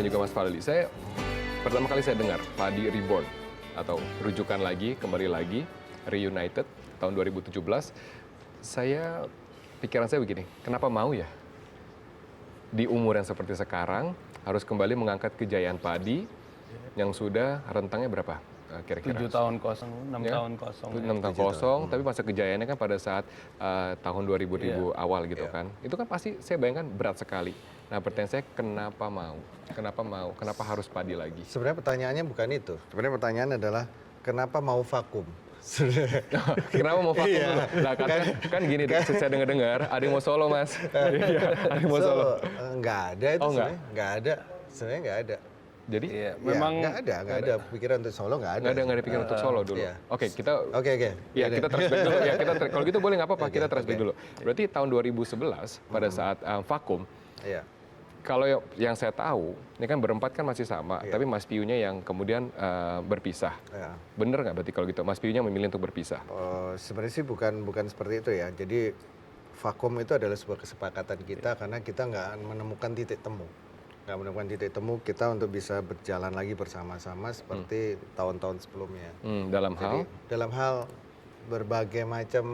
juga Mas Fadli. Pertama kali saya dengar Padi Reborn atau rujukan lagi, kembali lagi, Reunited tahun 2017. Pikiran saya begini, kenapa mau ya? Di umur yang seperti sekarang harus kembali mengangkat kejayaan Padi yang sudah rentangnya berapa? Kira-kira 7 tahun kosong, 6 tahun kosong. 6 tahun kosong, tapi masa kejayaannya kan pada saat tahun 2000 awal gitu kan. Itu kan pasti saya bayangkan berat sekali. Nah, pertanyaan saya kenapa mau? Kenapa harus Padi lagi? Sebenarnya pertanyaannya bukan itu. Sebenarnya pertanyaan adalah kenapa mau vakum? Kenapa mau vakum dulu? Nah, kan gini, saya dengar ada yang mau solo, Mas. Ada yang mau solo. Nggak ada itu sebenarnya. Nggak ada. Sebenarnya nggak ada. Jadi memang nggak ada pikiran untuk solo, nggak ada. Nggak ada pikiran untuk solo dulu. Oke, Oke. Ya, kita flashback dulu. Ya, kalau gitu boleh nggak apa-apa, kita flashback dulu. Berarti tahun 2011 pada saat vakum. Iya. Kalau yang saya tahu, ini kan berempat kan masih sama, tapi Mas Piunya yang kemudian berpisah. Iya. Bener nggak berarti kalau gitu? Mas Piunya memilih untuk berpisah? Sebenarnya sih bukan seperti itu ya. Jadi vakum itu adalah sebuah kesepakatan kita karena kita nggak menemukan titik temu. Nggak menemukan titik temu kita untuk bisa berjalan lagi bersama-sama seperti tahun-tahun sebelumnya. Dalam hal berbagai macam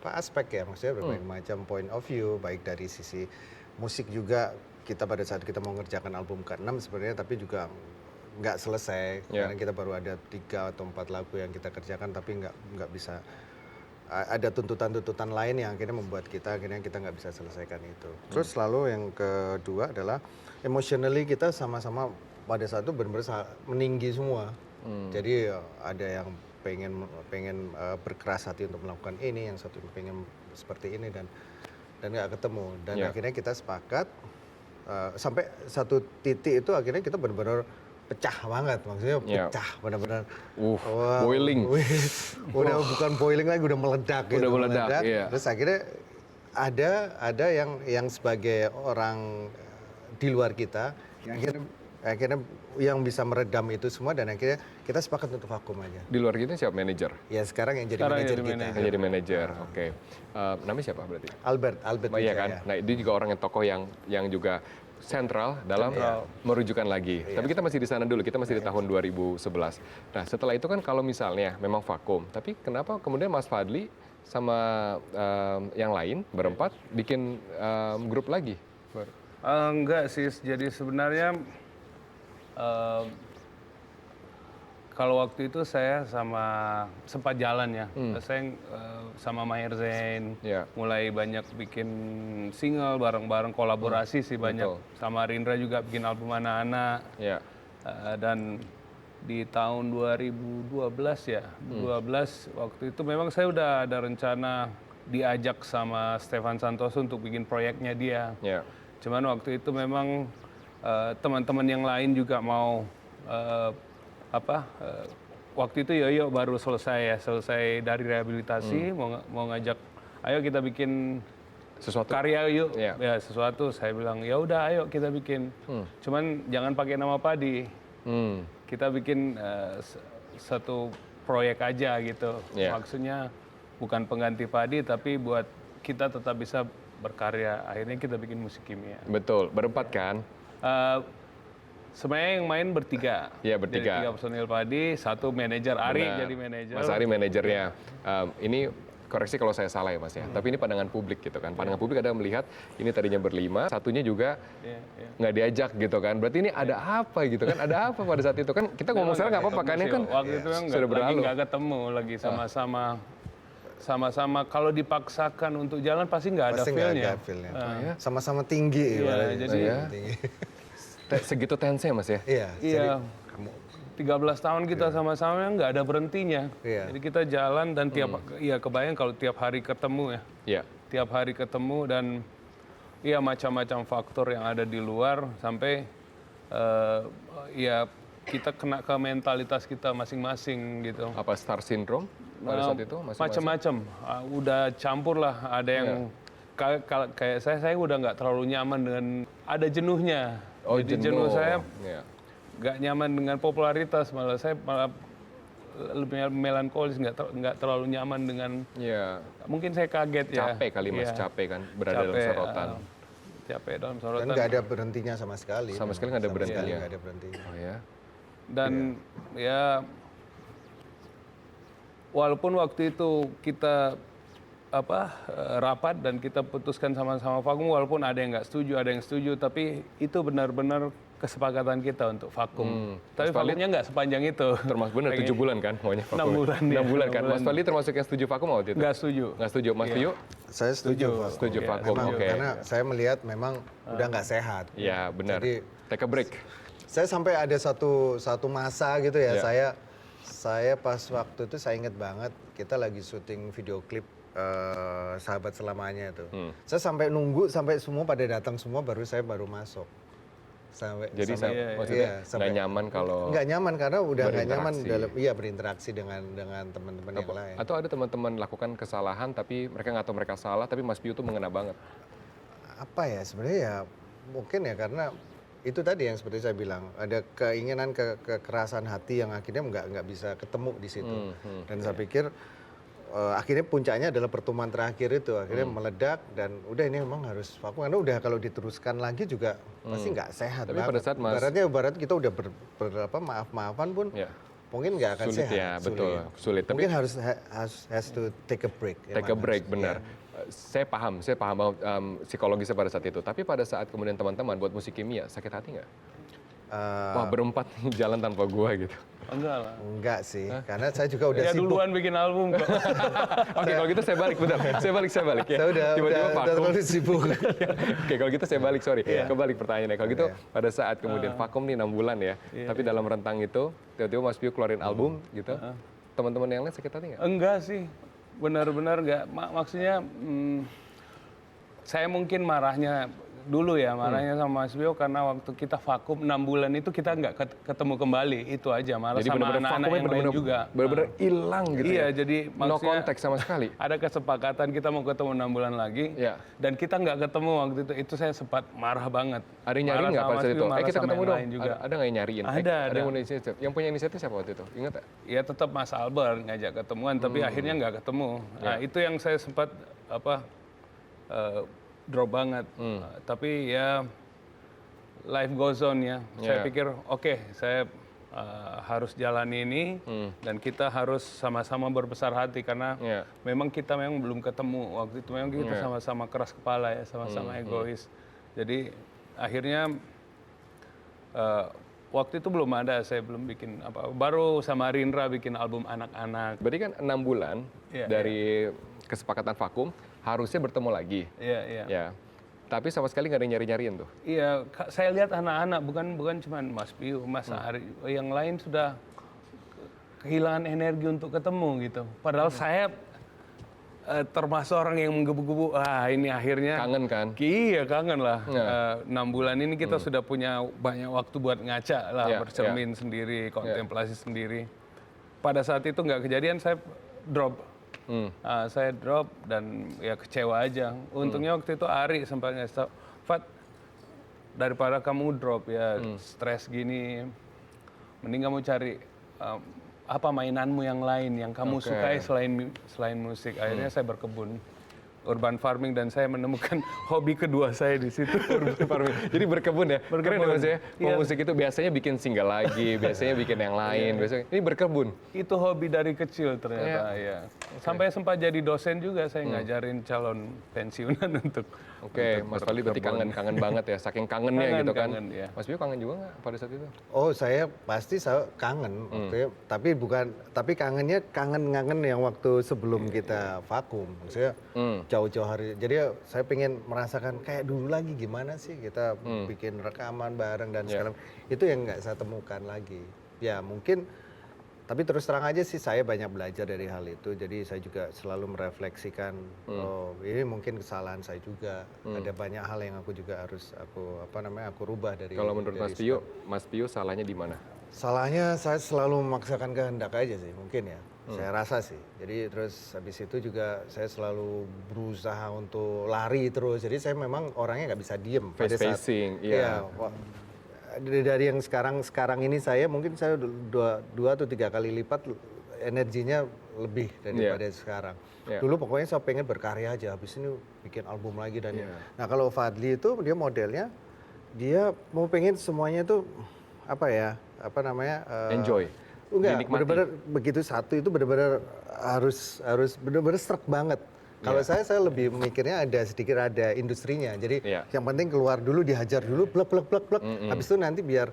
aspek ya, maksudnya berbagai macam point of view, baik dari sisi musik juga. Kita pada saat kita mau ngerjakan album ke-6 sebenarnya, tapi juga nggak selesai karena kita baru ada 3 atau 4 lagu yang kita kerjakan, tapi nggak bisa, ada tuntutan-tuntutan lain yang akhirnya membuat kita nggak bisa selesaikan itu. Terus lalu yang kedua adalah emotionally kita sama-sama pada saat itu benar-benar meninggi semua. Jadi ada yang pengen berkeras hati untuk melakukan ini, yang satu pengen seperti ini dan nggak ketemu. Dan akhirnya kita sepakat. Sampai satu titik itu akhirnya kita benar-benar pecah banget, maksudnya pecah benar-benar boiling. Udah bukan boiling lagi, udah meledak gitu. Udah meledak. Iya. Terus akhirnya ada yang sebagai orang di luar kita akhirnya yang bisa meredam itu semua, dan akhirnya kita sepakat untuk vakum aja. Di luar kita siapa manajer? Ya sekarang yang jadi manajer kita. Jadi manajer, oke. Namanya siapa berarti? Albert Iya kan? Nah, dia juga orang yang tokoh yang juga sentral dalam merujukan lagi. Tapi kita masih di sana dulu, kita masih di tahun 2011. Nah, setelah itu kan kalau misalnya memang vakum, tapi kenapa kemudian Mas Fadli sama yang lain berempat bikin grup lagi? Enggak sih, jadi sebenarnya kalau waktu itu saya sempat jalan ya, saya sama Maher Zain, mulai banyak bikin single bareng-bareng, kolaborasi sih banyak. Sama Rindra juga bikin album anak-anak. Dan di tahun 2012 ya, 12 waktu itu memang saya udah ada rencana diajak sama Stefan Santoso untuk bikin proyeknya dia. Cuman waktu itu memang teman-teman yang lain juga mau waktu itu Yoyo baru selesai dari rehabilitasi, mau ngajak, ayo kita bikin sesuatu karya yuk, ya sesuatu. Saya bilang ya udah ayo kita bikin, cuman jangan pakai nama Padi, kita bikin satu proyek aja gitu. Maksudnya bukan pengganti Padi, tapi buat kita tetap bisa berkarya. Akhirnya kita bikin Musik Kimia. Betul, berempat kan? Sebenarnya yang main bertiga. Iya, bertiga. Jadi 3 personil Padi, 1 manajer, Ari jadi manajer. Mas Ari manajernya. Ini koreksi kalau saya salah ya Mas ya. Tapi ini pandangan publik gitu kan. Pandangan publik ada melihat ini tadinya berlima, satunya juga nggak diajak gitu kan. Berarti ini ada apa gitu kan? Ada apa pada saat itu kan? Kita ngomong sekarang nggak apa-apa kan? Ini kan waktu itu sudah berlalu. Nggak ketemu lagi sama-sama. Kalau dipaksakan untuk jalan pasti nggak ada feel-nya. Sama-sama tinggi. Jadi segitu tense Mas ya? Iya. 13 tahun kita sama-sama nggak ada berhentinya. Jadi kita jalan dan kebayang kalau tiap hari ketemu ya. Tiap hari ketemu dan macam-macam faktor yang ada di luar sampai kita kena ke mentalitas kita masing-masing gitu. Apa star syndrome pada saat itu? Macam-macam. Udah campur lah. Ada yang kayak saya udah nggak terlalu nyaman dengan ada jenuhnya. Jadi jenuh saya nggak nyaman dengan popularitas, malah saya lebih melankolis, nggak terlalu nyaman dengan. Mungkin saya kaget capek kali Mas, capek kan berada dalam sorotan. capek dalam Dan sorotan. nggak ada berhentinya sama sekali. Sama sekali nggak ada berhentinya. Nggak ada berhentinya. Oh ya. Dan ya walaupun waktu itu kita rapat dan kita putuskan sama-sama vakum, walaupun ada yang nggak setuju, ada yang setuju, tapi itu benar-benar kesepakatan kita untuk vakum. Tapi vakumnya nggak sepanjang itu. Termasuk benar 7 bulan kan maunya vakum. 6 bulan. 6 bulan kan. 6 bulan. Mas Fadli termasuk yang setuju vakum waktu itu? Nggak setuju. Nggak setuju. Mas Tio? Saya setuju. Setuju vakum. Memang, Oke. karena saya melihat memang udah nggak sehat. Iya benar. Jadi Take a break. saya sampai ada satu masa gitu ya, saya pas waktu itu saya inget banget kita lagi syuting video klip Sahabat Selamanya itu. Saya sampai nunggu sampai semua pada datang semua baru masuk. Jadi maksudnya nggak nyaman kalau nggak nyaman karena udah nggak nyaman berinteraksi. berinteraksi dengan teman-teman yang lain. atau ada teman-teman lakukan kesalahan tapi mereka nggak tahu mereka salah tapi Mas Piu tuh mengena banget. Apa ya sebenarnya ya mungkin ya karena itu tadi yang seperti saya bilang ada keinginan kekerasan hati yang akhirnya nggak bisa ketemu di situ. Dan saya pikir akhirnya puncaknya adalah pertemuan terakhir itu akhirnya meledak dan udah ini memang harus vakum karena udah kalau diteruskan lagi juga pasti nggak sehat. Tapi banget. pada saat ibarat kita udah maaf-maafan pun mungkin nggak akan sulit sehat. ya, betul, sulit. Tapi mungkin has to take a break. Take a break, benar. Saya paham psikologisnya pada saat itu. Tapi pada saat kemudian teman-teman buat musik kimia, sakit hati nggak? Wah berempat nih jalan tanpa gua gitu. Enggak lah. Enggak sih, karena saya juga udah Ya sibuk. duluan bikin album kok. Oke, kalau gitu saya balik, bentar. Saya balik ya. Saya udah terlalu sibuk. Oke, kalau gitu saya balik, sorry. Kebalik pertanyaannya. Kalau gitu pada saat kemudian vakum nih 6 bulan ya. Tapi dalam rentang itu, tiba-tiba Mas Piu keluarin album gitu. Teman-teman yang lain sakit hati nggak? Enggak sih. Benar-benar enggak. Maksudnya saya mungkin marahnya dulu ya, marahnya sama Mas Bio karena waktu kita vakum 6 bulan itu kita nggak ketemu kembali, itu aja. Marah Jadi sama anak-anak yang lain juga. Benar-benar hilang gitu iya, ya? jadi No maksudnya konteks sama sekali? Ada kesepakatan kita mau ketemu 6 bulan lagi, dan kita nggak ketemu waktu itu saya sempat marah banget. Ada yang nyariin nggak pada saat itu? Kita ketemu dong. Juga. Ada nggak yang nyariin? Ada. Yang punya inisiatif. Yang punya inisiatif siapa waktu itu? Ingat nggak? Ya tetap Mas Albert ngajak ketemuan, tapi akhirnya nggak ketemu. Nah itu yang saya sempat drop banget. Tapi ya life goes on ya. Saya pikir oke, saya harus jalani ini dan kita harus sama-sama berbesar hati karena memang kita belum ketemu waktu itu. Memang kita sama-sama keras kepala ya, sama-sama egois. Jadi akhirnya waktu itu belum ada, saya belum bikin apa. Baru sama Rindra bikin album anak-anak. Berarti kan 6 bulan dari kesepakatan vakum harusnya bertemu lagi. Iya. Ya. Tapi sama sekali nggak ada yang nyari-nyariin tuh. Iya, saya lihat anak-anak bukan cuma Mas Piu, Mas Ari, yang lain sudah kehilangan energi untuk ketemu gitu. Padahal saya termasuk orang yang menggebu-gebu. Ini akhirnya kangen kan? Iya kangen lah. 6 bulan ini kita sudah punya banyak waktu buat ngaca lah, bercermin sendiri, kontemplasi sendiri. Pada saat itu nggak kejadian, saya drop. Saya drop dan ya kecewa aja. Untungnya waktu itu Ari sempat ngasih tau, Fat, daripada kamu drop ya stres gini, mending kamu cari apa mainanmu yang lain yang kamu sukai selain musik. Akhirnya saya berkebun, urban farming, dan saya menemukan hobi kedua saya di situ. Urban farming. Jadi berkebun ya. Keren ya Mas ya. Musik itu biasanya bikin single lagi, biasanya bikin yang lain, biasanya ini berkebun. Itu hobi dari kecil ternyata ya. Sampai sempat jadi dosen juga, saya ngajarin calon pensiunan untuk Mas Fadli berarti kangen banget ya, saking kangennya gitu kan. Kangen, ya. Mas Bio kangen juga nggak pada saat itu? Oh, saya pasti kangen waktu tapi kangennya kangen yang waktu sebelum kita vakum. Maksudnya jauh-jauh hari. Jadi saya pengen merasakan kayak dulu lagi gimana sih kita bikin rekaman bareng dan segala itu yang nggak saya temukan lagi. Ya mungkin. Tapi terus terang aja sih saya banyak belajar dari hal itu. Jadi saya juga selalu merefleksikan, ini mungkin kesalahan saya juga. Ada banyak hal yang aku juga harus aku rubah dari. Kalau menurut Mas Piu salahnya di mana? Salahnya saya selalu memaksakan kehendak aja sih, mungkin ya. Saya rasa sih. Jadi terus habis itu juga saya selalu berusaha untuk lari terus. Jadi saya memang orangnya nggak bisa diem. Face-facing, iya. Dari yang sekarang ini saya mungkin saya dua atau 3 kali lipat energinya lebih daripada sekarang. Dulu pokoknya saya pengen berkarya aja, habis ini bikin album lagi dan nah kalau Fadly itu dia modelnya dia mau pengen semuanya itu enjoy. Enggak, benar-benar begitu satu itu benar-benar harus benar-benar struck banget. Kalau saya lebih mikirnya ada industrinya. Jadi yang penting keluar dulu, dihajar dulu, plek. Habis itu nanti biar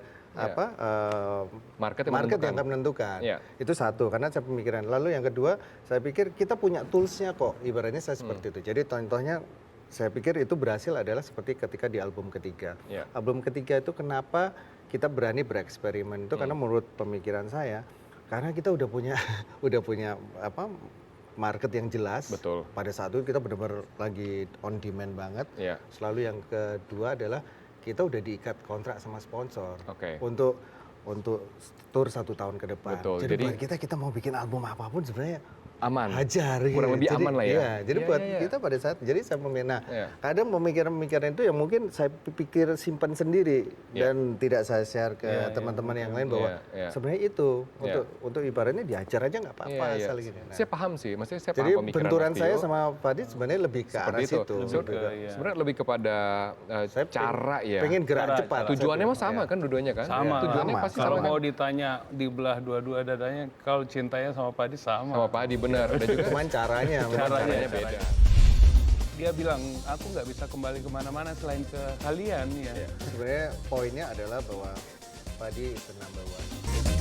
market yang akan menentukan. Itu satu, karena saya pemikiran. Lalu yang kedua, saya pikir kita punya toolsnya kok. Ibaratnya saya seperti itu. Jadi contohnya saya pikir itu berhasil adalah seperti ketika di album ketiga. Album ketiga itu kenapa kita berani bereksperimen itu karena menurut pemikiran saya, karena kita udah punya market yang jelas. Betul. Pada saat itu kita benar-benar lagi on demand banget. Selalu yang kedua adalah kita udah diikat kontrak sama sponsor untuk tour 1 tahun ke depan. Betul. Jadi buat kita mau bikin album apapun sebenarnya aman. Hajar. Kurang lebih aman lah ya. Iya, jadi buat kita pada saat, jadi saya kadang pemikiran-pemikiran itu yang mungkin saya pikir simpan sendiri dan tidak saya share ke teman-teman yang lain bahwa sebenarnya itu untuk ibaratnya diajar aja nggak apa-apa asal gini. Saya paham sih, maksudnya saya jadi paham pemikiran benturan Mas saya Tio. sama Fadly sebenarnya lebih ke arah situ. Sebenarnya lebih kepada cara ya. Pengen gerak cepat. Tujuannya mah sama kan dua-duanya kan? Sama. Tujuannya pasti kalau sama mau kan? ditanya dibelah dua-dua dadanya, kalau cintanya sama Padi sama. Sama Pak Adi benar. Dan juga Cuman caranya beda. Dia bilang, aku nggak bisa kembali kemana-mana selain ke kalian ya. Sebenarnya poinnya adalah bahwa Fadly is the number one.